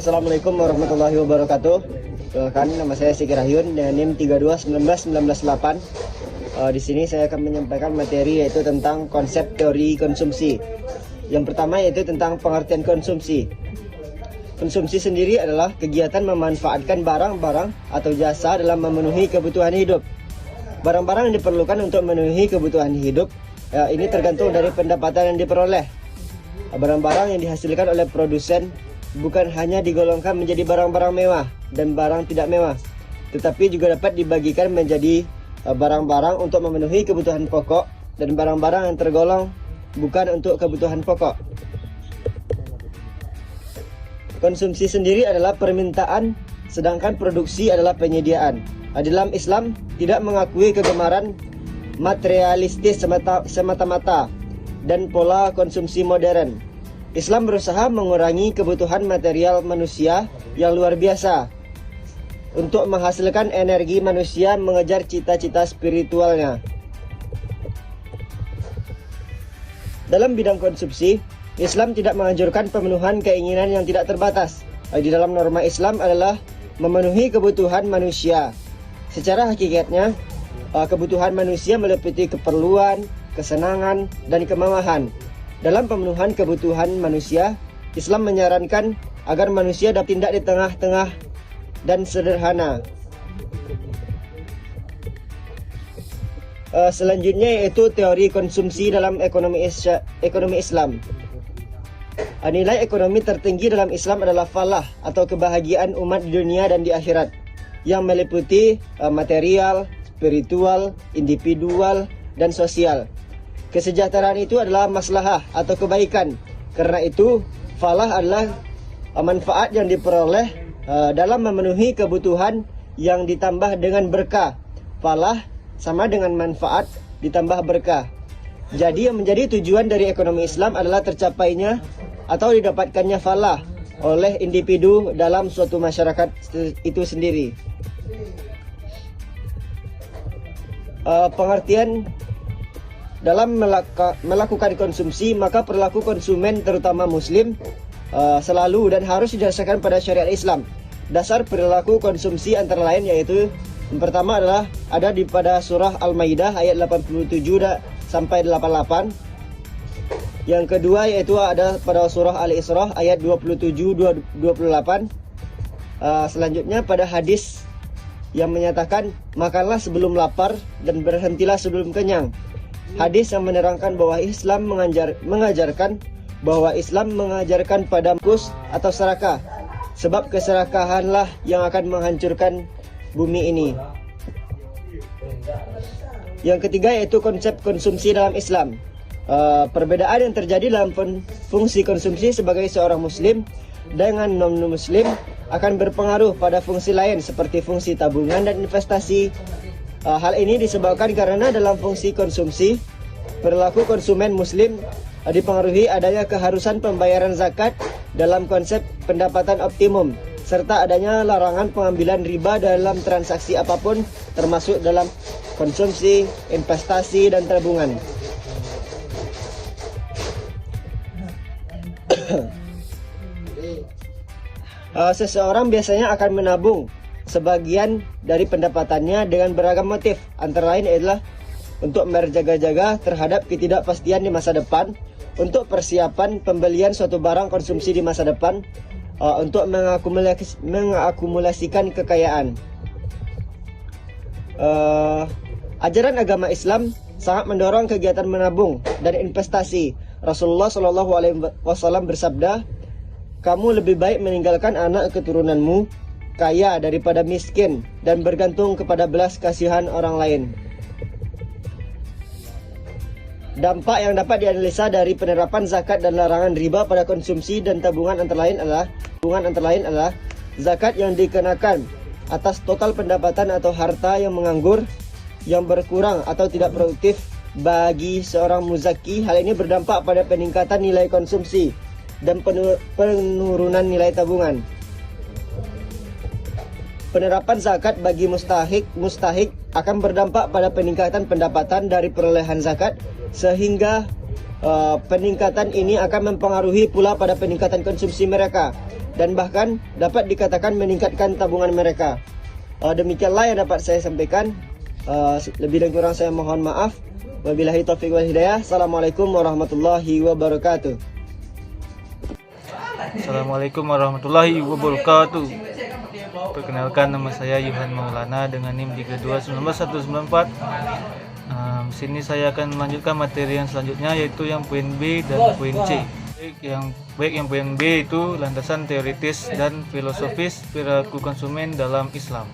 Assalamualaikum warahmatullahi wabarakatuh. Perkenalkan, nama saya Siki Rahyun dengan NIM 32199198. Di sini saya akan menyampaikan materi yaitu tentang konsep teori konsumsi. Yang pertama yaitu tentang pengertian konsumsi. Konsumsi sendiri adalah kegiatan memanfaatkan barang-barang atau jasa dalam memenuhi kebutuhan hidup. Barang-barang yang diperlukan untuk memenuhi kebutuhan hidup ini tergantung dari pendapatan yang diperoleh. Barang-barang yang dihasilkan oleh produsen bukan hanya digolongkan menjadi barang-barang mewah dan barang tidak mewah, tetapi juga dapat dibagikan menjadi barang-barang untuk memenuhi kebutuhan pokok dan barang-barang yang tergolong bukan untuk kebutuhan pokok. Konsumsi sendiri adalah permintaan, sedangkan produksi adalah penyediaan. Dalam Islam tidak mengakui kegemaran materialistis semata-mata dan pola konsumsi modern. Islam berusaha mengurangi kebutuhan material manusia yang luar biasa untuk menghasilkan energi manusia mengejar cita-cita spiritualnya. Dalam bidang konsumsi, Islam tidak menganjurkan pemenuhan keinginan yang tidak terbatas. Di dalam norma Islam adalah memenuhi kebutuhan manusia. Secara hakikatnya, kebutuhan manusia meliputi keperluan, kesenangan, dan kemewahan. Dalam pemenuhan kebutuhan manusia, Islam menyarankan agar manusia dapat tindak di tengah-tengah dan sederhana. Selanjutnya yaitu teori konsumsi dalam ekonomi Islam. Nilai ekonomi tertinggi dalam Islam adalah falah atau kebahagiaan umat di dunia dan di akhirat, yang meliputi material, spiritual, individual, dan sosial. Kesejahteraan itu adalah maslahah atau kebaikan. Karena itu, falah adalah manfaat yang diperoleh dalam memenuhi kebutuhan yang ditambah dengan berkah. Falah sama dengan manfaat ditambah berkah. Jadi yang menjadi tujuan dari ekonomi Islam adalah tercapainya atau didapatkannya falah oleh individu dalam suatu masyarakat itu sendiri. Pengertian dalam melakukan konsumsi, maka perilaku konsumen terutama muslim selalu dan harus didasarkan pada syariat Islam. Dasar perilaku konsumsi antara lain yaitu yang pertama adalah ada pada surah Al-Maidah ayat 87 sampai 88. Yang kedua yaitu ada pada surah Al-Isra ayat 27-28. Selanjutnya pada hadis yang menyatakan makanlah sebelum lapar dan berhentilah sebelum kenyang. Hadis yang menerangkan bahwa Islam mengajarkan bahwa Islam mengajarkan pada kus atau serakah, sebab keserakahanlah yang akan menghancurkan bumi ini. Yang ketiga yaitu konsep konsumsi dalam Islam. Perbedaan yang terjadi dalam fungsi konsumsi sebagai seorang muslim dengan non-muslim akan berpengaruh pada fungsi lain seperti fungsi tabungan dan investasi. Hal ini disebabkan karena dalam fungsi konsumsi, perilaku konsumen muslim dipengaruhi adanya keharusan pembayaran zakat dalam konsep pendapatan optimum, serta adanya larangan pengambilan riba dalam transaksi apapun termasuk dalam konsumsi, investasi, dan tabungan. Seseorang biasanya akan menabung sebagian dari pendapatannya dengan beragam motif, antara lain adalah untuk berjaga-jaga terhadap ketidakpastian di masa depan, untuk persiapan pembelian suatu barang konsumsi di masa depan, untuk mengakumulasikan kekayaan. Ajaran agama Islam sangat mendorong kegiatan menabung dan investasi. Rasulullah SAW bersabda, "Kamu lebih baik meninggalkan anak keturunanmu kaya daripada miskin dan bergantung kepada belas kasihan orang lain." Dampak yang dapat dianalisa dari penerapan zakat dan larangan riba pada konsumsi dan tabungan antara lain adalah zakat yang dikenakan atas total pendapatan atau harta yang menganggur, yang berkurang atau tidak produktif bagi seorang muzaki. Hal ini berdampak pada peningkatan nilai konsumsi dan penurunan nilai tabungan. Penerapan zakat bagi mustahik akan berdampak pada peningkatan pendapatan dari perolehan zakat, sehingga peningkatan ini akan mempengaruhi pula pada peningkatan konsumsi mereka dan bahkan dapat dikatakan meningkatkan tabungan mereka. Demikianlah yang dapat saya sampaikan. Lebih dan kurang saya mohon maaf. Wabillahi taufiq wal hidayah. Assalamualaikum warahmatullahi wabarakatuh. Assalamualaikum warahmatullahi wabarakatuh. Perkenalkan, nama saya Yuhan Maulana dengan NIM 3219194. Di sini saya akan melanjutkan materi yang selanjutnya, yaitu yang poin B dan poin C. Yang poin B itu landasan teoritis dan filosofis perilaku konsumen dalam Islam.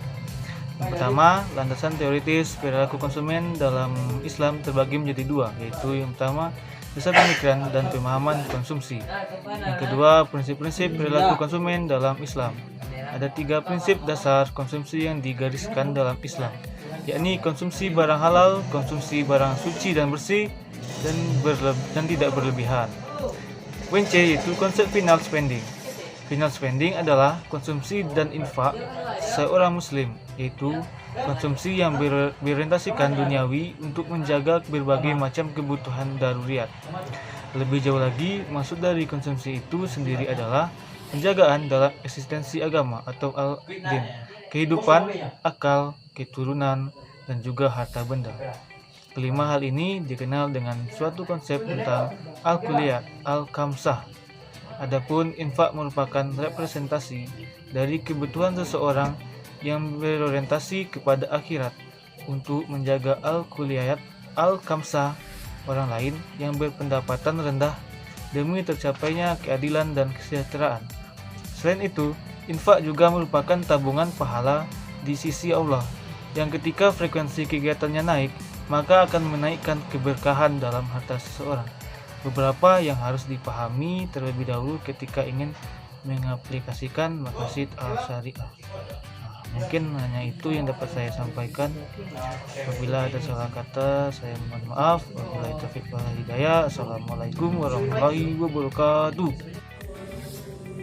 Yang pertama, landasan teoritis perilaku konsumen dalam Islam terbagi menjadi dua, yaitu yang pertama dasar pemikiran dan pemahaman konsumsi. Yang kedua, prinsip-prinsip perilaku konsumen dalam Islam. Ada 3 prinsip dasar konsumsi yang digariskan dalam Islam, yakni konsumsi barang halal, konsumsi barang suci dan bersih, dan tidak berlebihan. Poin C yaitu konsep final spending. Final spending adalah konsumsi dan infak seorang muslim, yaitu konsumsi yang berorientasikan duniawi untuk menjaga berbagai macam kebutuhan daruriat. Lebih jauh lagi, maksud dari konsumsi itu sendiri adalah penjagaan dalam eksistensi agama atau al-din, kehidupan, akal, keturunan, dan juga harta benda. Kelima hal ini dikenal dengan suatu konsep tentang al-kulliyat, al-kamsah. Adapun infak merupakan representasi dari kebutuhan seseorang yang berorientasi kepada akhirat untuk menjaga al-kulliyat, al-kamsah orang lain yang berpendapatan rendah demi tercapainya keadilan dan kesejahteraan. Selain itu, infak juga merupakan tabungan pahala di sisi Allah yang ketika frekuensi kegiatannya naik, maka akan menaikkan keberkahan dalam harta seseorang. Beberapa yang harus dipahami terlebih dahulu ketika ingin mengaplikasikan maqasid al-syariah. Mungkin hanya itu yang dapat saya sampaikan. Apabila ada salah kata, saya mohon maaf. Wabillahi taufiq wal hidayah. Assalamualaikum warahmatullahi wabarakatuh.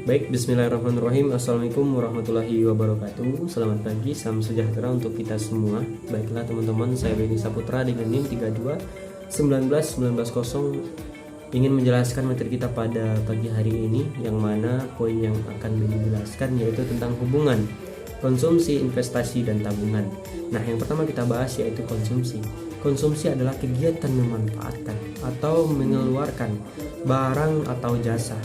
Baik, bismillahirrahmanirrahim. Assalamualaikum warahmatullahi wabarakatuh. Selamat pagi, salam sejahtera untuk kita semua. Baiklah teman-teman, saya Beni Saputra dengan NIM 3219990 ingin menjelaskan materi kita pada pagi hari ini, yang mana poin yang akan dijelaskan yaitu tentang hubungan konsumsi, investasi, dan tabungan. Nah, yang pertama kita bahas yaitu konsumsi. Konsumsi adalah kegiatan memanfaatkan atau mengeluarkan barang atau jasa.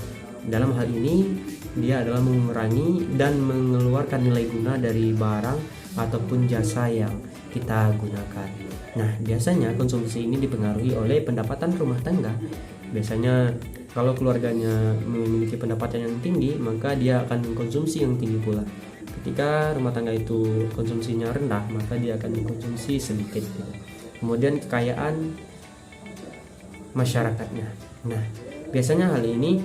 Dalam hal ini, dia adalah mengurangi dan mengeluarkan nilai guna dari barang ataupun jasa yang kita gunakan. Nah, biasanya konsumsi ini dipengaruhi oleh pendapatan rumah tangga. Biasanya kalau keluarganya memiliki pendapatan yang tinggi, maka dia akan mengkonsumsi yang tinggi pula. Ketika rumah tangga itu konsumsinya rendah, maka dia akan mengkonsumsi sedikit. Kemudian kekayaan masyarakatnya. Nah, biasanya hal ini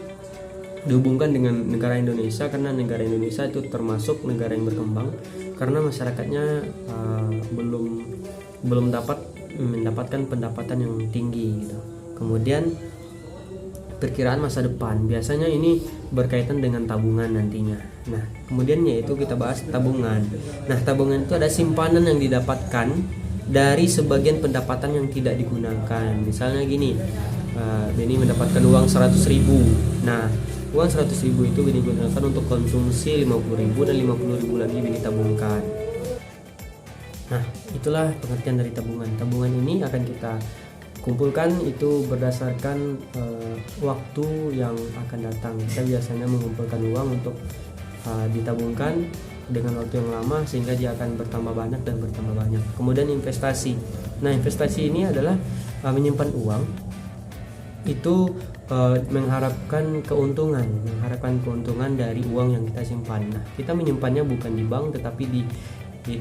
dihubungkan dengan negara Indonesia, karena negara Indonesia itu termasuk negara yang berkembang karena masyarakatnya belum dapat mendapatkan pendapatan yang tinggi gitu. Kemudian perkiraan masa depan, biasanya ini berkaitan dengan tabungan nantinya. Nah, kemudian yaitu kita bahas tabungan. Nah, tabungan itu ada simpanan yang didapatkan dari sebagian pendapatan yang tidak digunakan. Misalnya gini, Beni mendapatkan uang 100.000. Nah, uang 100.000 itu Beni gunakan untuk konsumsi 50.000 dan 50.000 lagi Beni tabungkan. Nah, itulah pengertian dari tabungan. Tabungan ini akan kita kumpulkan itu berdasarkan waktu yang akan datang. Kita biasanya mengumpulkan uang untuk ditabungkan dengan waktu yang lama sehingga dia akan bertambah banyak dan bertambah banyak. Kemudian investasi. Nah, investasi ini adalah menyimpan uang itu mengharapkan keuntungan dari uang yang kita simpan. Nah, kita menyimpannya bukan di bank tetapi di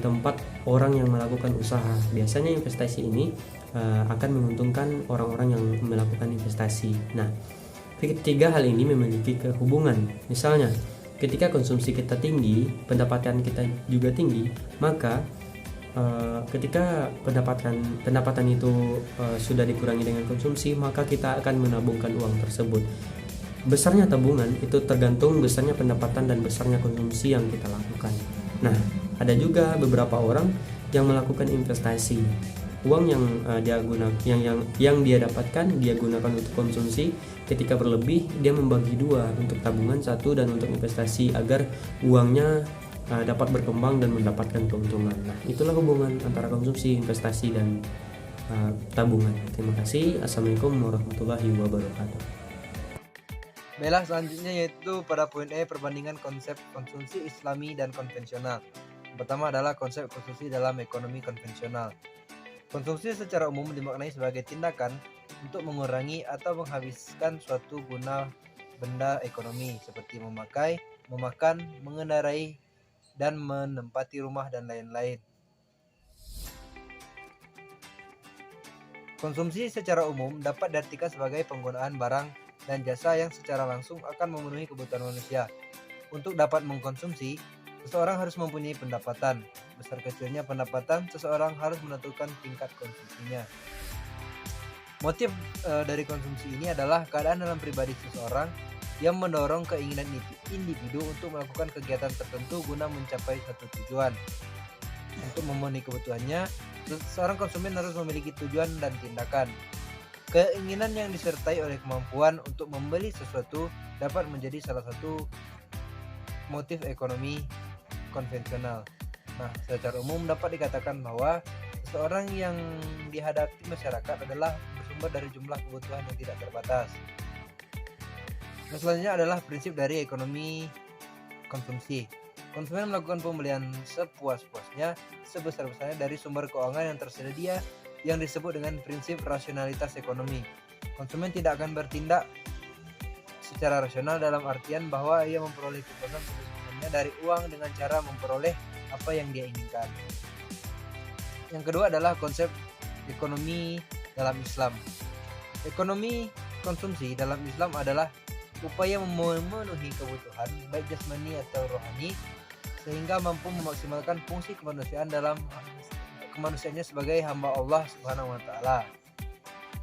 tempat orang yang melakukan usaha. Biasanya investasi ini akan menguntungkan orang-orang yang melakukan investasi. Nah, ketiga hal ini memiliki kehubungan. Misalnya, ketika konsumsi kita tinggi, pendapatan kita juga tinggi, maka ketika pendapatan itu sudah dikurangi dengan konsumsi, maka kita akan menabungkan uang tersebut. Besarnya tabungan itu tergantung besarnya pendapatan dan besarnya konsumsi yang kita lakukan. Nah, ada juga beberapa orang yang melakukan investasi. uang yang dia gunakan yang dia dapatkan dia gunakan untuk konsumsi. Ketika berlebih dia membagi dua, untuk tabungan satu dan untuk investasi, agar uangnya dapat berkembang dan mendapatkan keuntungan. Nah, itulah hubungan antara konsumsi, investasi, dan tabungan. Terima kasih. Assalamualaikum warahmatullahi wabarakatuh. Baiklah, selanjutnya yaitu pada poin E, perbandingan konsep konsumsi Islami dan konvensional. Yang pertama adalah konsep konsumsi dalam ekonomi konvensional. Konsumsi secara umum dimaknai sebagai tindakan untuk mengurangi atau menghabiskan suatu guna benda ekonomi seperti memakai, memakan, mengendarai, dan menempati rumah dan lain-lain. Konsumsi secara umum dapat diartikan sebagai penggunaan barang dan jasa yang secara langsung akan memenuhi kebutuhan manusia. Untuk dapat mengkonsumsi, seseorang harus mempunyai pendapatan. Besar kecilnya pendapatan, seseorang harus menentukan tingkat konsumsinya. Motif dari konsumsi ini adalah keadaan dalam pribadi seseorang yang mendorong keinginan individu untuk melakukan kegiatan tertentu guna mencapai satu tujuan. Untuk memenuhi kebutuhannya, seorang konsumen harus memiliki tujuan dan tindakan. Keinginan yang disertai oleh kemampuan untuk membeli sesuatu dapat menjadi salah satu motif ekonomi konvensional. Nah, secara umum dapat dikatakan bahwa seseorang yang dihadapi masyarakat adalah bersumber dari jumlah kebutuhan yang tidak terbatas. Nah, selanjutnya adalah prinsip dari ekonomi konsumsi. Konsumen melakukan pembelian sepuas-puasnya, sebesar-besarnya dari sumber keuangan yang tersedia, yang disebut dengan prinsip rasionalitas ekonomi. Konsumen tidak akan bertindak secara rasional dalam artian bahwa ia memperoleh kepuasan sebesar-besarnya dari uang dengan cara memperoleh apa yang dia inginkan. Yang kedua adalah konsep ekonomi dalam Islam. Ekonomi konsumsi dalam Islam adalah upaya memenuhi kebutuhan baik jasmani atau rohani sehingga mampu memaksimalkan fungsi kemanusiaan dalam kemanusiaannya sebagai hamba Allah Subhanahu wa taala.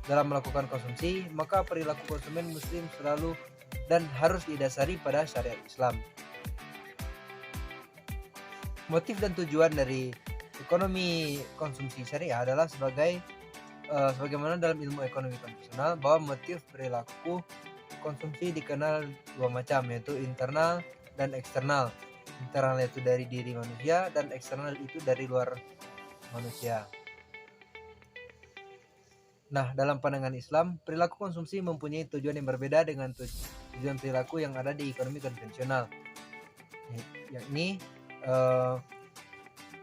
Dalam melakukan konsumsi, maka perilaku konsumen muslim selalu dan harus didasari pada syariat Islam. Motif dan tujuan dari ekonomi konsumsi syariah adalah sebagaimana dalam ilmu ekonomi konvensional bahwa motif perilaku konsumsi dikenal dua macam, yaitu internal dan eksternal. Internal itu dari diri manusia dan eksternal itu dari luar manusia. Nah, dalam pandangan Islam, perilaku konsumsi mempunyai tujuan yang berbeda dengan tujuan perilaku yang ada di ekonomi konvensional, yakni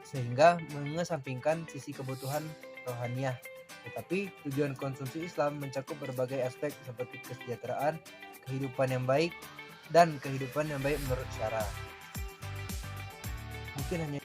sehingga mengesampingkan sisi kebutuhan rohaniah. Tetapi tujuan konsumsi Islam mencakup berbagai aspek seperti kesejahteraan, kehidupan yang baik, dan kehidupan yang baik menurut syara. Mungkin hanya